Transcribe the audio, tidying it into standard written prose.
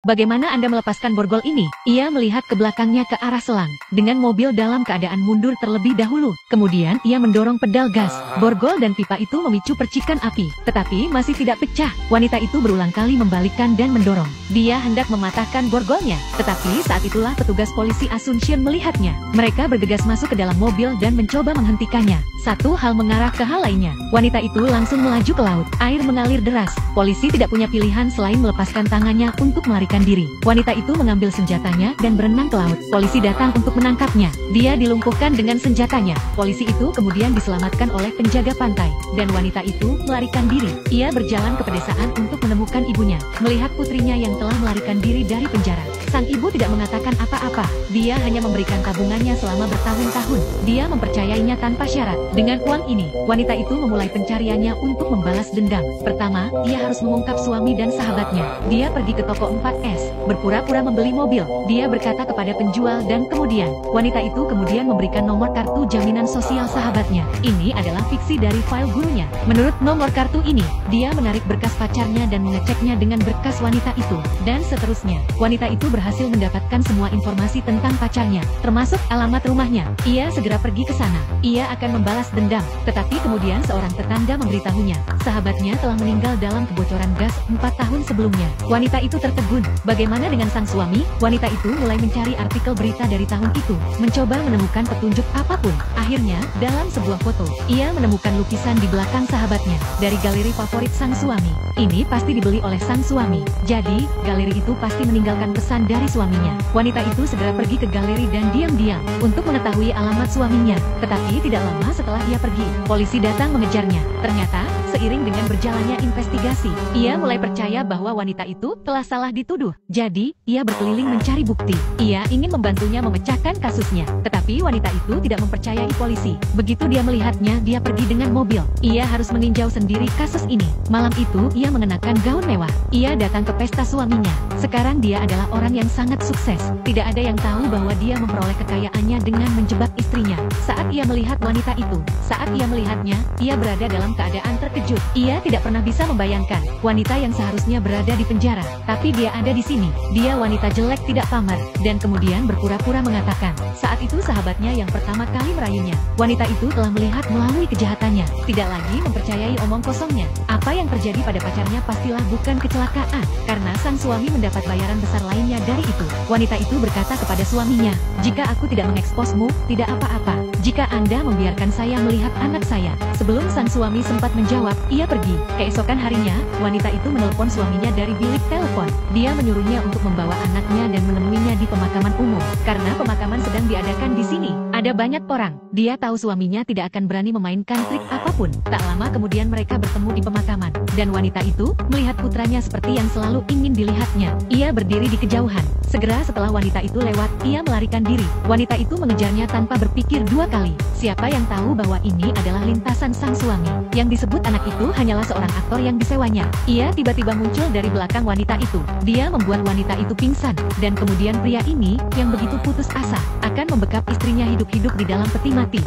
Bagaimana Anda melepaskan borgol ini? Ia melihat ke belakangnya ke arah selang, dengan mobil dalam keadaan mundur terlebih dahulu. Kemudian ia mendorong pedal gas. Borgol dan pipa itu memicu percikan api, tetapi masih tidak pecah. Wanita itu berulang kali membalikkan dan mendorong. Dia hendak mematahkan borgolnya, tetapi saat itulah petugas polisi Asuncion melihatnya. Mereka bergegas masuk ke dalam mobil dan mencoba menghentikannya. Satu hal mengarah ke hal lainnya. Wanita itu langsung melaju ke laut. Air mengalir deras. Polisi tidak punya pilihan selain melepaskan tangannya untuk melarikan diri. Wanita itu mengambil senjatanya dan berenang ke laut. Polisi datang untuk menangkapnya. Dia dilumpuhkan dengan senjatanya. Polisi itu kemudian diselamatkan oleh penjaga pantai. Dan wanita itu melarikan diri. Ia berjalan ke pedesaan untuk menemukan ibunya. Melihat putrinya yang telah melarikan diri dari penjara. Sang ibu tidak mengatakan apa-apa. Dia hanya memberikan tabungannya selama bertahun-tahun. Dia mempercayainya tanpa syarat. Dengan uang ini, wanita itu memulai pencariannya untuk membalas dendam. Pertama, ia harus mengungkap suami dan sahabatnya. Dia pergi ke toko 4S, berpura-pura membeli mobil. Dia berkata kepada penjual dan kemudian, wanita itu kemudian memberikan nomor kartu jaminan sosial sahabatnya. Ini adalah fiksi dari file gurunya. Menurut nomor kartu ini, dia menarik berkas pacarnya dan mengeceknya dengan berkas wanita itu. Dan seterusnya, wanita itu berhasil mendapatkan semua informasi tentang pacarnya, termasuk alamat rumahnya. Ia segera pergi ke sana. Ia akan membalas dendam, tetapi kemudian seorang tetangga memberitahunya, sahabatnya telah meninggal dalam kebocoran gas 4 tahun sebelumnya. Wanita itu tertegun. Bagaimana dengan sang suami? Wanita itu mulai mencari artikel berita dari tahun itu, mencoba menemukan petunjuk apapun. Akhirnya, dalam sebuah foto, ia menemukan lukisan di belakang sahabatnya, dari galeri favorit sang suami. Ini pasti dibeli oleh sang suami. Jadi, galeri itu pasti meninggalkan pesan dari suaminya. Wanita itu segera pergi ke galeri dan diam-diam untuk mengetahui alamat suaminya. Tetapi tidak lama setelah ia pergi, polisi datang mengejarnya. Ternyata, seiring dengan berjalannya investigasi, ia mulai percaya bahwa wanita itu telah salah dituduh. Jadi, ia berkeliling mencari bukti. Ia ingin membantunya memecahkan kasusnya. Tetapi wanita itu tidak mempercayai polisi. Begitu dia melihatnya, dia pergi dengan mobil. Ia harus meninjau sendiri kasus ini. Malam itu, ia mengenakan gaun mewah. Ia datang ke pesta suaminya. Sekarang dia adalah orang yang sangat sukses. Tidak ada yang tahu bahwa dia memperoleh kekayaannya dengan menjebak istrinya. Saat ia melihat wanita itu, saat ia melihatnya, ia berada dalam keadaan terkejut. Ia tidak pernah bisa membayangkan wanita yang seharusnya berada di penjara, tapi dia ada di sini. Dia wanita jelek tidak pamar, dan kemudian berpura-pura mengatakan, saat itu sahabatnya yang pertama kali merayunya. Wanita itu telah melihat melalui kejahatannya, tidak lagi mempercayai omong kosongnya. Apa yang terjadi pada pacarnya pastilah bukan kecelakaan, karena sang suami mendapat bayaran besar lainnya dari itu. Wanita itu berkata kepada suaminya, jika aku tidak mengeksposmu, tidak apa-apa. Jika Anda membiarkan saya melihat anak saya. Sebelum sang suami sempat menjawab, ia pergi. Keesokan harinya, wanita itu menelpon suaminya dari bilik telepon. Dia menyuruhnya untuk membawa anaknya dan menemuinya di pemakaman umum. Karena pemakaman sedang diadakan di sini. Ada banyak orang. Dia tahu suaminya tidak akan berani memainkan trik apapun. Tak lama kemudian mereka bertemu di pemakaman. Dan wanita itu melihat putranya seperti yang selalu ingin dilihatnya. Ia berdiri di kejauhan. Segera setelah wanita itu lewat, ia melarikan diri. Wanita itu mengejarnya tanpa berpikir dua kali. Siapa yang tahu bahwa ini adalah lintasan sang suami. Yang disebut anak itu hanyalah seorang aktor yang disewanya. Ia tiba-tiba muncul dari belakang wanita itu. Dia membuat wanita itu pingsan. Dan kemudian pria ini, yang begitu putus asa, akan membekap istrinya hidup-hidup di dalam peti mati.